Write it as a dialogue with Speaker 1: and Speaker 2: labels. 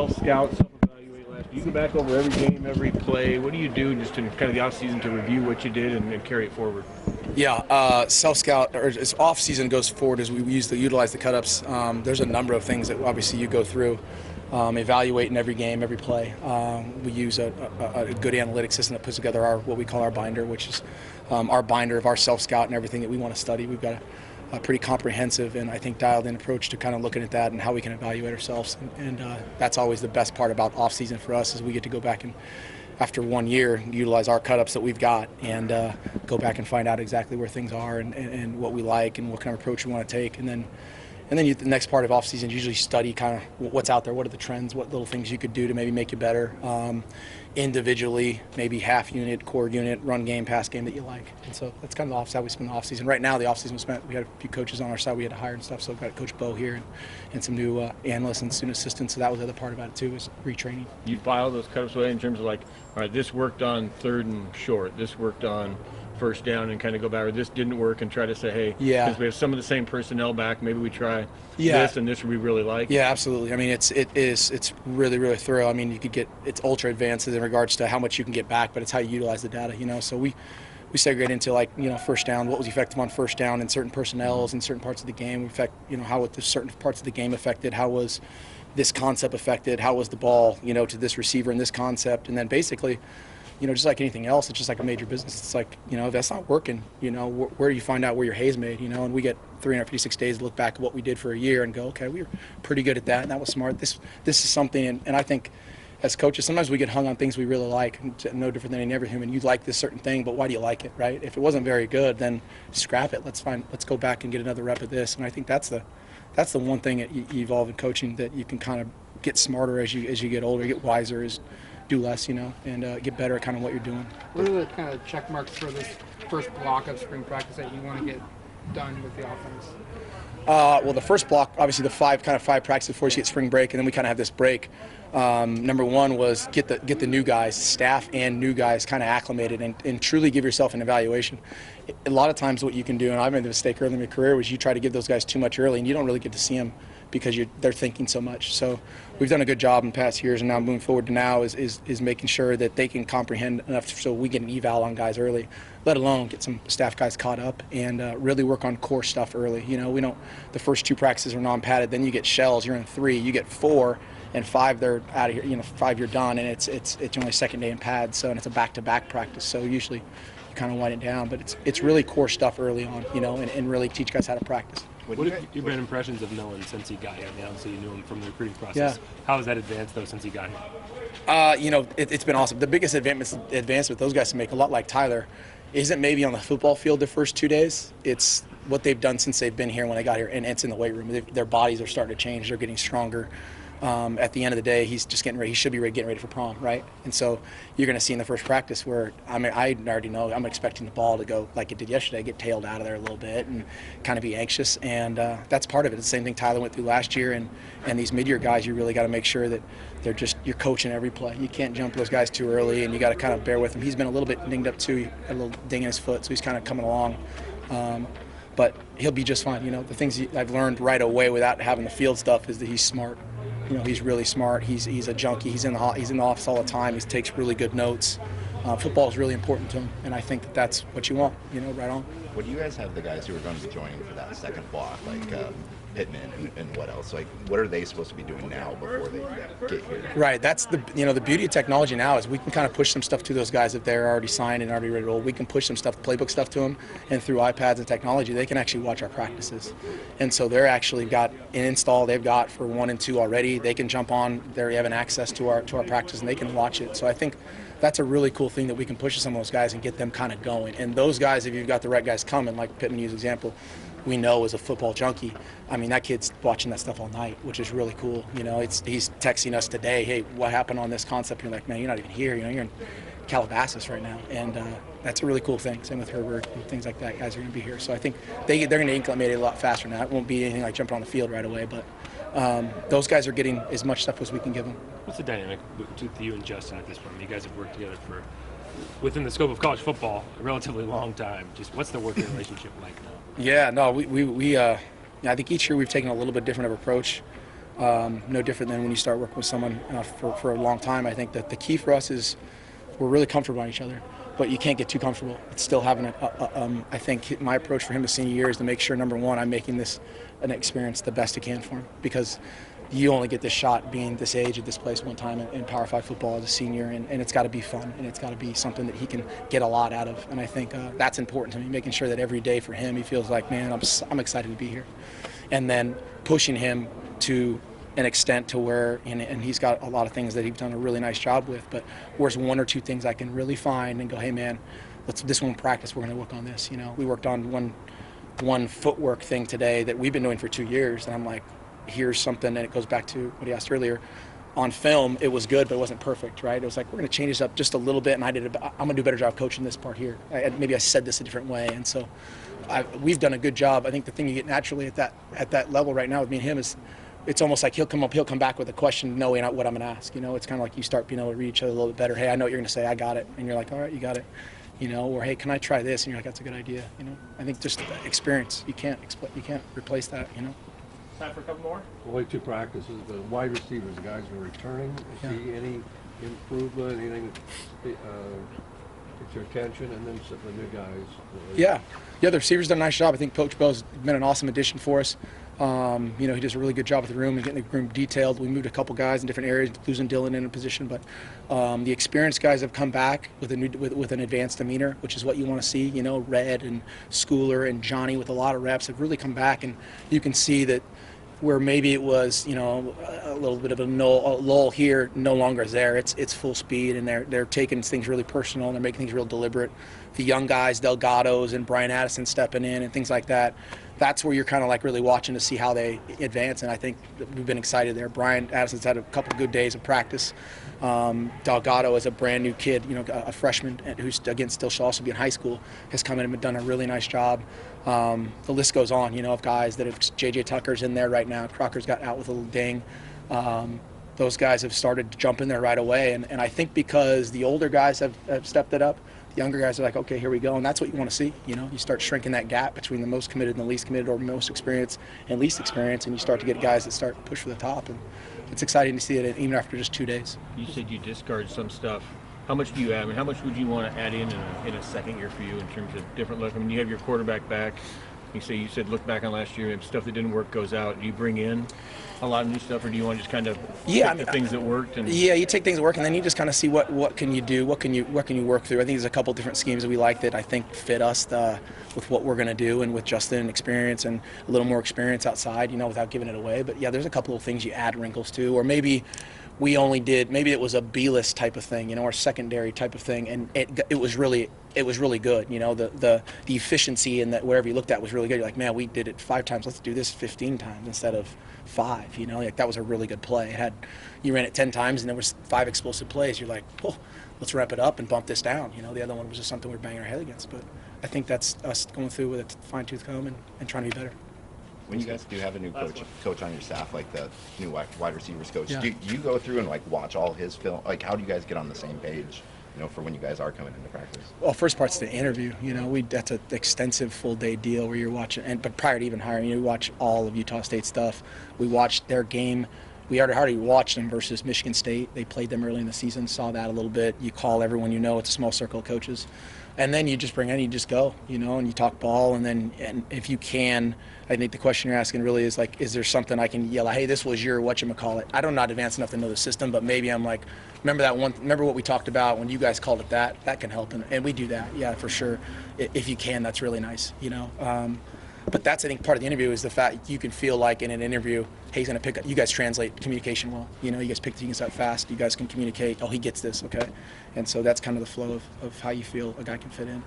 Speaker 1: self-scout, self-evaluate last. You go back over every game, every play. What do you do just in kind of the off-season to review what you did and carry it forward?
Speaker 2: Yeah, self-scout, or as off-season goes forward, as we utilize the cut-ups, there's a number of things that obviously you go through, evaluating every game, every play. We use a good analytic system that puts together what we call our binder, which is our binder of our self-scout and everything that we want to study. We've got a pretty comprehensive and I think dialed-in approach to kind of looking at that and how we can evaluate ourselves. And that's always the best part about off-season for us, is we get to go back and, after 1 year, utilize our cut-ups that we've got and go back and find out exactly where things are and what we like and what kind of approach we want to take. And then the next part of off-season is usually study kind of what's out there, what are the trends, what little things you could do to maybe make you better individually, maybe half unit, core unit, run game, pass game that you like. And so that's kind of how we spend the off-season. Right now, the off-season was spent, we had a few coaches on our side we had to hire and stuff, so we've got Coach Bo here and some new analysts and student assistants, so that was the other part about it too, was retraining.
Speaker 1: You file those cut-ups away in terms of like, all right, this worked on third and short, this worked on first down, and kind of go back, or this didn't work, and try to say, hey, because we have some of the same personnel back, maybe we try this and this we really like.
Speaker 2: Yeah, absolutely. I mean, it's really, really thorough. I mean, it's ultra advanced in regards to how much you can get back, but it's how you utilize the data, you know. So we segregate into, like, you know, first down, what was effective on first down in certain personnels in certain parts of the game, how was the certain parts of the game affected, how was this concept affected, how was the ball, you know, to this receiver in this concept, and then basically, you know, just like anything else, it's just like a major business. It's like, you know, if that's not working, you know, where do you find out where your hay's made, you know? And we get 356 days to look back at what we did for a year and go, okay, we were pretty good at that, and that was smart. This is something, and I think as coaches, sometimes we get hung on things we really like, no different than any other human. You like this certain thing, but why do you like it, right? If it wasn't very good, then scrap it. Let's go back and get another rep of this. And I think that's the one thing that you evolve in coaching, that you can kind of get smarter as you get older, get wiser, is do less, you know, and get better at kind of what you're doing.
Speaker 3: What are the kind of check marks for this first block of spring practice that you want to get done with the offense?
Speaker 2: Well, the first block, obviously the five practices before you get spring break, and then we kind of have this break. Number one was get the new guys, staff and new guys, kind of acclimated and truly give yourself an evaluation. A lot of times what you can do, and I made the mistake early in my career, was you try to give those guys too much early and you don't really get to see them because they're thinking so much. So we've done a good job in past years, and now moving forward to now is making sure that they can comprehend enough so we get an eval on guys early, let alone get some staff guys caught up and really work on core stuff early. You know, we don't, the first two practices are non-padded, then you get shells, you're in 3, you get 4, and 5 they're out of here, you know, 5 you're done, and it's only second day in pads, so, and it's a back-to-back practice, so usually you kind of wind it down, but it's really core stuff early on, you know, and really teach guys how to practice.
Speaker 4: What have your been impressions of Nolan since he got here? I mean, obviously you knew him from the recruiting process.
Speaker 2: Yeah.
Speaker 4: How has that advanced, though, since he got here?
Speaker 2: You know, it's been awesome. The biggest advancement those guys to make, a lot like Tyler, isn't maybe on the football field the first 2 days. It's what they've done since they've been here when they got here, and it's in the weight room. Their bodies are starting to change. They're getting stronger. At the end of the day, he's just getting ready. He should be getting ready for prom, right? And so you're going to see in the first practice where, I mean, I already know I'm expecting the ball to go like it did yesterday, get tailed out of there a little bit and kind of be anxious. And that's part of it. It's the same thing Tyler went through last year. And these mid-year guys, you really got to make sure that you're coaching every play. You can't jump those guys too early, and you got to kind of bear with him. He's been a little bit dinged up too, a little ding in his foot, so he's kind of coming along. But he'll be just fine. You know, the things I've learned right away without having the field stuff is that he's smart. You know, he's really smart. He's a junkie. He's in the office all the time. He takes really good notes. Football is really important to him, and I think that's what you want. You know, right on.
Speaker 5: What do you guys have the guys who are going to be joining for that second block, like Pittman and what else? Like, what are they supposed to be doing now before they get here?
Speaker 2: Right. That's the beauty of technology now is we can kind of push some stuff to those guys if they're already signed and already ready to roll. We can push some stuff, playbook stuff to them, and through iPads and technology, they can actually watch our practices. And so they're actually got an install they've got for 1 and 2 already. They can jump on. They have an access to our practice, and they can watch it. So I think that's a really cool thing that we can push to some of those guys and get them kind of going. And those guys, if you've got the right guys coming, like Pittman used example, we know is a football junkie. I mean, that kid's watching that stuff all night, which is really cool. You know, he's texting us today, hey, what happened on this concept? You're like, man, you're not even here. You know, you're in Calabasas right now. And that's a really cool thing. Same with Herbert and things like that. Guys are going to be here. So I think they're going to inclimate it a lot faster now. It won't be anything like jumping on the field right away, but those guys are getting as much stuff as we can give them.
Speaker 4: What's the dynamic with you and Justin at this point? You guys have worked together for, within the scope of college football, a relatively long time. Just what's the working relationship like now?
Speaker 2: Yeah, no, we I think each year we've taken a little bit different of approach. No different than when you start working with someone for a long time. I think that the key for us is we're really comfortable on each other, but you can't get too comfortable. It's still having I think my approach for him this senior year is to make sure, number one, I'm making this an experience the best I can for him, because you only get this shot being this age at this place one time in Power 5 football as a senior, and it's got to be fun, and it's got to be something that he can get a lot out of. And I think that's important to me, making sure that every day for him he feels like, man, I'm excited to be here. And then pushing him to an extent to where, and he's got a lot of things that he's done a really nice job with, but where's one or two things I can really find and go, hey man, this one practice, we're going to work on this. We worked on one footwork thing today that we've been doing for 2 years, and I'm like, here's something, and it goes back to what he asked earlier. On film, it was good, but it wasn't perfect, right? It was like, we're going to change this up just a little bit, and I'm going to do a better job coaching this part here. Maybe I said this a different way, and so we've done a good job. I think the thing you get naturally at that level right now with me and him is, it's almost like he'll come back with a question knowing what I'm going to ask. It's kind of like you start being able to read each other a little bit better. Hey, I know what you're going to say. I got it. And you're like, all right, you got it. Or hey, can I try this? And you're like, that's a good idea. I think just experience. You can't replace that.
Speaker 1: Time for a couple more.
Speaker 6: Only 2 practices. The wide receivers, the guys are returning. See any improvement? Anything that gets your attention? And then some of the new guys.
Speaker 2: Yeah, the receivers done a nice job. I think Coach Bo's been an awesome addition for us. He does a really good job with the room and getting the room detailed. We moved a couple guys in different areas, losing Dylan in a position, but the experienced guys have come back with an advanced demeanor, which is what you want to see. Red and Schooler and Johnny with a lot of reps have really come back, and you can see that where maybe it was, a little bit of a lull here, no longer is there. It's full speed, and they're taking things really personal, and they're making things real deliberate. The young guys, Delgados and Brian Addison stepping in and things like that, that's where you're kind of like really watching to see how they advance, and I think we've been excited there. Brian Addison's had a couple good days of practice. Delgado is a brand new kid, a freshman who's, again, still should also be in high school, has come in and done a really nice job. The list goes on, of guys that have, J.J. Tucker's in there right now. Crocker's got out with a little ding. Those guys have started to jump in there right away, and I think because the older guys have stepped it up, the younger guys are like, okay, here we go, and that's what you want to see. You start shrinking that gap between the most committed and the least committed, or most experienced and least experienced, and you start to get guys that start to push for the top, and it's exciting to see it even after just 2 days.
Speaker 1: You said you discard some stuff. How much do you add? How much would you want to add in a second year for you in terms of different look? You have your quarterback back. You said look back on last year, and stuff that didn't work goes out. Do you bring in a lot of new stuff, or do you want to just kind of take the things that worked?
Speaker 2: You take things that work, and then you just kind of see what can you do, what can you work through. I think there's a couple different schemes that we like that I think fit us with what we're going to do, and with Justin experience and a little more experience outside, without giving it away. But yeah, there's a couple of things you add wrinkles to, or maybe maybe it was a B-list type of thing, or secondary type of thing, and it was really good. The efficiency in that wherever you looked at was really good. You're like, man, we did it 5 times. Let's do this 15 times instead of 5. That was a really good play. You ran it 10 times and there was 5 explosive plays. You're like, oh, let's ramp it up and bump this down. The other one was just something we were banging our head against. But I think that's us going through with a fine-tooth comb and trying to be better.
Speaker 5: When you guys do have a new coach on your staff, like the new wide receivers coach,
Speaker 2: yeah.
Speaker 5: do you go through and watch all his film? How do you guys get on the same page, for when you guys are coming into practice?
Speaker 2: Well, first part's the interview. That's an extensive full-day deal where you're watching, but prior to even hiring, you watch all of Utah State stuff. We watched their game. We already watched them versus Michigan State. They played them early in the season, saw that a little bit. You call everyone it's a small circle of coaches. And then you just bring in, you just go, and you talk ball, and if you can, I think the question you're asking really is is there something I can yell, hey, this was your whatchamacallit. I don't not advanced enough to know the system, but maybe I'm like, remember what we talked about when you guys called it that can help, and we do that, yeah, for sure. If you can, that's really nice, But that's, I think, part of the interview is the fact you can feel like in an interview, hey, he's going to pick up. You guys translate communication well. You guys pick things up fast. You guys can communicate. Oh, he gets this, okay? And so that's kind of the flow of how you feel a guy can fit in.